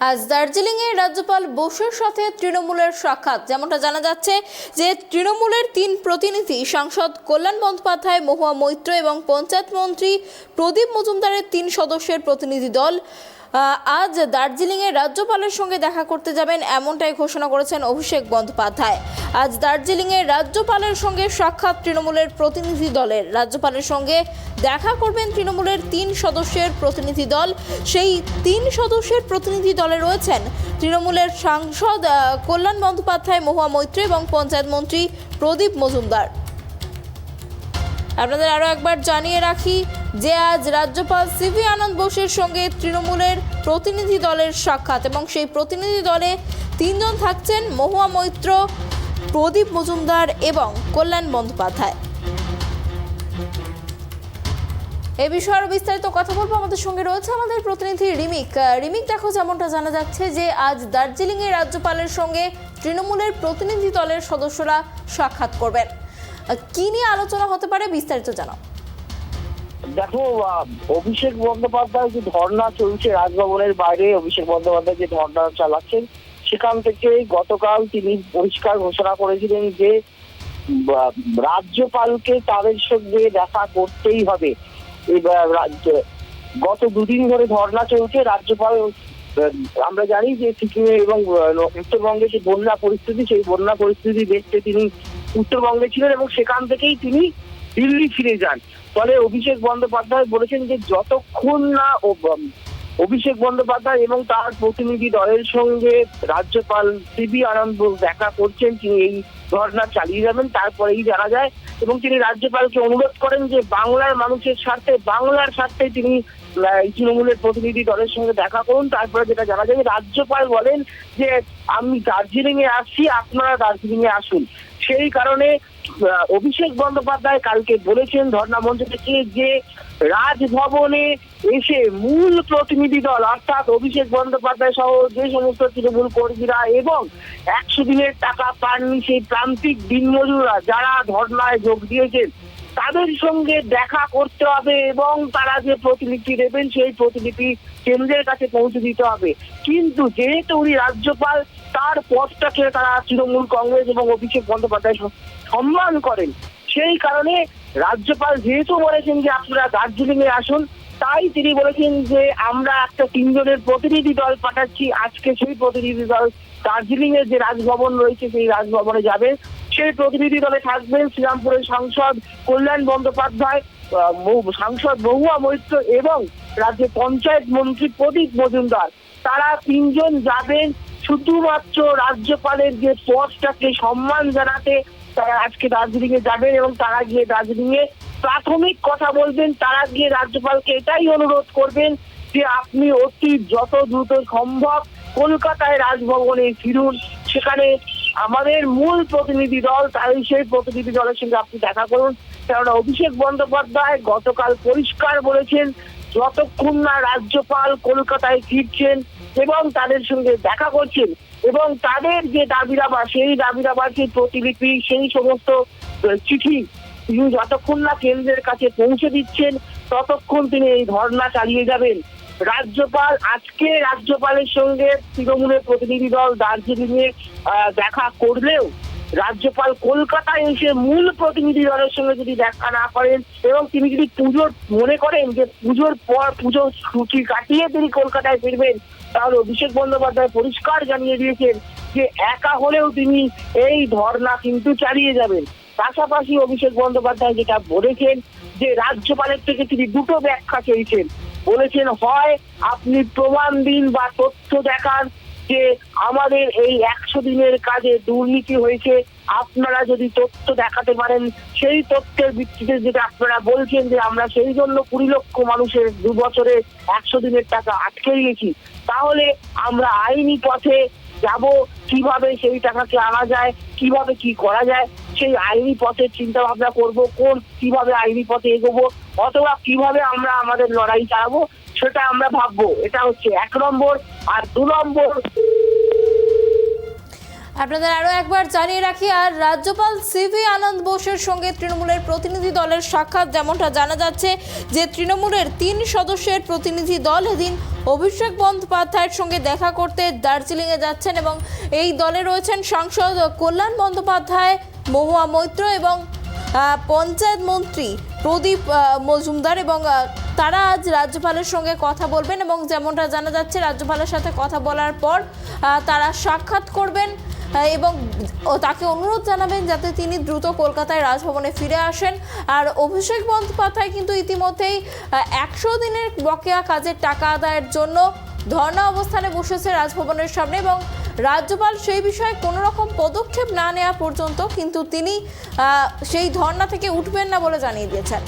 আজ দার্জিলিংয়ে রাজ্যপাল বোসের সাথে তৃণমূলের সাক্ষাৎ। যেমনটা জানা যাচ্ছে যে তৃণমূলের 3 প্রতিনিধি সাংসদ কল্যাণ বন্দ্যোপাধ্যায়, মহুয়া মৈত্র এবং পঞ্চায়েত মন্ত্রী প্রদীপ মজুমদারের 3 সদস্যের প্রতিনিধি দল আজ দার্জিলিংয়ে রাজ্যপালের সঙ্গে দেখা করতে যাবেন, এমনটাই ঘোষণা করেছেন অভিষেক বন্দ্যোপাধ্যায়। আজ দার্জিলিংয়ে রাজ্যপালের সঙ্গে সাক্ষাৎ তৃণমূলের প্রতিনিধি দলের। রাজ্যপালের সঙ্গে দেখা করবেন তৃণমূলের 3 সদস্যের প্রতিনিধি দল। সেই 3 সদস্যের প্রতিনিধি দলে রয়েছেন তৃণমূলের সাংসদ কল্যাণ বন্দ্যোপাধ্যায়, মহুয়া মৈত্র এবং পঞ্চায়েত মন্ত্রী প্রদীপ মজুমদার। আপনাদের আরও একবার জানিয়ে রাখি যে আজ রাজ্যপাল সিভি আনন্দ বোসের সঙ্গে তৃণমূলের প্রতিনিধি দলের সাক্ষাৎ এবং সেই প্রতিনিধি দলে 3 জন থাকছেন, মহুয়া মৈত্র, প্রদীপ মজুমদার এবং কল্যাণ বন্দ্যোপাধ্যায়। এই বিষয়ে আরো বিস্তারিত কথা বলবো। আমাদের সঙ্গে রয়েছে আমাদের প্রতিনিধি রিমিক। দেখো, যেমনটা জানা যাচ্ছে যে আজ দার্জিলিংয়ে রাজ্যপালের সঙ্গে তৃণমূলের প্রতিনিধি দলের সদস্যরা সাক্ষাৎ করবেন। কি নিয়ে আলোচনা হতে পারে, বিস্তারিত জানাও। দেখো, অভিষেক বন্দ্যোপাধ্যায় যে ধর্ণা চলছে রাজভবনের বাইরে, অভিষেক বন্দ্যোপাধ্যায় যে ধর্ণা চালাচ্ছেন, সেখান থেকে গতকাল তিনি পরিষ্কার ঘোষণা করেছিলেন যে রাজ্যপালকে তাদের সঙ্গে দেখা করতেই হবে। গত 2 দিন ধরে ধর্ণা চলছে। রাজ্যপাল, আমরা জানি যে সিকিমে এবং উত্তরবঙ্গে যে বন্যা পরিস্থিতি, সেই বন্যা পরিস্থিতি দেখতে তিনি উত্তরবঙ্গে ছিলেন এবং সেখান থেকেই তিনি দিল্লি ফিরে যান। ফলে অভিষেক বন্দ্যোপাধ্যায় বলেছেন যে যতক্ষণ না অভিষেক বন্দ্যোপাধ্যায় এবং তার প্রতিনিধি দলের সঙ্গে রাজ্যপাল সিভি আনন্দ বোস দেখা করছেন, তিনি এই ধর্ণা চালিয়ে যাবেন। তারপরেই জানা যায় এবং তিনি রাজ্যপালকে অনুরোধ করেন যে বাংলার মানুষের স্বার্থে, বাংলার স্বার্থে তিনি তৃণমূলের প্রতিনিধি দলের সঙ্গে দেখা করুন। তারপরে যেটা জানা যায়, রাজ্যপাল বলেন যে আমি দার্জিলিং এ আসছি, আপনারা দার্জিলিং এ আসুন। সেই কারণে অভিষেক বন্দ্যোপাধ্যায় কালকে বলেছেন ধর্ণা মঞ্চ থেকে যে রাজভবনে এসে মূল প্রতিনিধি দল অর্থাৎ অভিষেক বন্দ্যোপাধ্যায় সহ যে সমস্ত তৃণমূল কর্মীরা এবং 100 দিনের টাকা পাননি সেই প্রান্তিক দিনমজুররা যারা ধর্ণায় যোগ দিয়েছেন, তাদের সঙ্গে দেখা করতে হবে এবং তারা যে প্রতিলিপি দেবেন সেই প্রতিলিপি কেন্দ্রের কাছে পৌঁছে দিতে হবে। কিন্তু যেহেতু উনি রাজ্যপাল, তার পদটাকে তারা তৃণমূল কংগ্রেস এবং অভিষেক বন্দ্যোপাধ্যায় সম্মান করেন। সেই কারণে রাজ্যপাল যেহেতু বলেছেন যে আপনারা দার্জিলিং এ আসুন, তাই তিনি বলেছেন যে আমরা একটা 3 জনের প্রতিনিধি দল পাঠাচ্ছি। আজকে সেই প্রতিনিধি দল দার্জিলিং এর যে রাজভবন রয়েছে সেই রাজভবনে যাবে। সেই প্রতিনিধি দলে থাকবেন শ্রীরামপুরের সাংসদ কল্যাণ বন্দ্যোপাধ্যায়, সাংসদ মহুয়া মৈত্র এবং রাজ্যের পঞ্চায়েত মন্ত্রী প্রদীপ মজুমদার। তারা 3 জন যাবেন শুধুমাত্র রাজ্যপালের যে পদটাকে সম্মান জানাতে। তারা আজকে দার্জিলিং এ যাবেন এবং তারা গিয়ে দার্জিলিং এ প্রাথমিক কথা বলবেন। তারা গিয়ে রাজ্যপালকে এটাই অনুরোধ করবেন যে আপনি অতি যত দ্রুত সম্ভব কলকাতায় রাজভবনে ফিরুন, সেখানে আমাদের মূল প্রতিনিধি দল, তাই সেই প্রতিনিধি দলের সঙ্গে আপনি দেখা করুন। কেননা অভিষেক বন্দ্যোপাধ্যায় গতকাল পরিষ্কার বলেছেন যতক্ষণ না রাজ্যপাল কলকাতায় ফিরছেন এবং তাদের সঙ্গে দেখা করছেন এবং তাদের যে দাবিদাবা, সেই দাবিদাবার যে প্রতিলিপি, সেই সমস্ত চিঠি তিনি যতক্ষণ না কেন্দ্রের কাছে পৌঁছে দিচ্ছেন ততক্ষণ তিনি এই ধর্ণা চালিয়ে যাবেন। রাজ্যপাল আজকে রাজ্যপালের সঙ্গে তৃণমূলের প্রতিনিধি দল দার্জিলিং এ দেখা করলেও রাজ্যপাল কলকাতায় এসে মূল প্রতিনিধি দলের সঙ্গে যদি দেখা না করেন এবং তিনি যদি পুজোর মনে করেন যে পুজোর পর পুজোর ছুটি কাটিয়ে তিনি কলকাতায় ফিরবেন, তাহলে অভিষেক বন্দ্যোপাধ্যায় পরিষ্কার জানিয়ে দিয়েছেন যে একা হলেও তিনি এই ধর্ণা কিন্তু চালিয়ে যাবেন। পাশাপাশি অভিষেক বন্দ্যোপাধ্যায় যেটা বলেছেন যে রাজ্যপালের থেকে তিনি 2টো ব্যাখ্যা চেয়েছেন। বলেছেন হয় আপনি প্রমাণ দিন বা তথ্য দেখান যে আমাদের এই 100 দিনের কাজে দুর্নীতি হয়েছে, আপনারা যদি তথ্য দেখাতে পারেন সেই তথ্যের ভিত্তিতে যেটা আপনারা বলছেন যে আমরা সেই জন্য 20 লক্ষ মানুষের 2 বছরে 100 দিনের টাকা আটকে দিয়েছি, তাহলে আমরা আইনি পথে যাব, কিভাবে সেই টাকাকে আনা যায়, কিভাবে কি করা যায় সেই আইনি পথের চিন্তা ভাবনা করবো, কিভাবে আইনি পথে এগোবো অথবা কিভাবে আমরা আমাদের লড়াই চালাবো সেটা আমরা ভাববো। এটা হচ্ছে 1 নম্বর। আর 2 নম্বর, আপনাদের আরো একবার জানিয়ে রাখি, আর রাজ্যপাল সিভি আনন্দ বোসের সঙ্গে তৃণমূলের প্রতিনিধি দলের সাক্ষাৎ, যেমনটা জানা যাচ্ছে যে তৃণমূলের 3 সদস্যের প্রতিনিধি দল এদিন অভিষেক বন্দ্যোপাধ্যায়ের সঙ্গে দেখা করতে দার্জিলিংয়ে যাচ্ছেন এবং এই দলে রয়েছেন সাংসদ কল্যাণ বন্দ্যোপাধ্যায়, মহুয়া মৈত্র এবং পঞ্চায়েত মন্ত্রী প্রদীপ মজুমদার, এবং তারা আজ রাজ্যপালের সঙ্গে কথা বলবেন এবং যেমনটা জানা যাচ্ছে রাজ্যপালের সাথে কথা বলার পর তারা সাক্ষাৎ করবেন এবং তাকে অনুরোধ জানাবেন যাতে তিনি দ্রুত কলকাতায় রাজভবনে ফিরে আসেন। আর অভিষেক বন্দ্যোপাধ্যায় কিন্তু ইতিমধ্যেই 100 দিনের বকেয়া কাজের টাকা আদায়ের জন্য ধর্ণা অবস্থানে বসেছে রাজভবনের সামনে এবং রাজ্যপাল সেই বিষয়ে কোনো রকম পদক্ষেপ না নেওয়া পর্যন্ত কিন্তু তিনি সেই ধর্ণা থেকে উঠবেন না বলে জানিয়ে দিয়েছেন।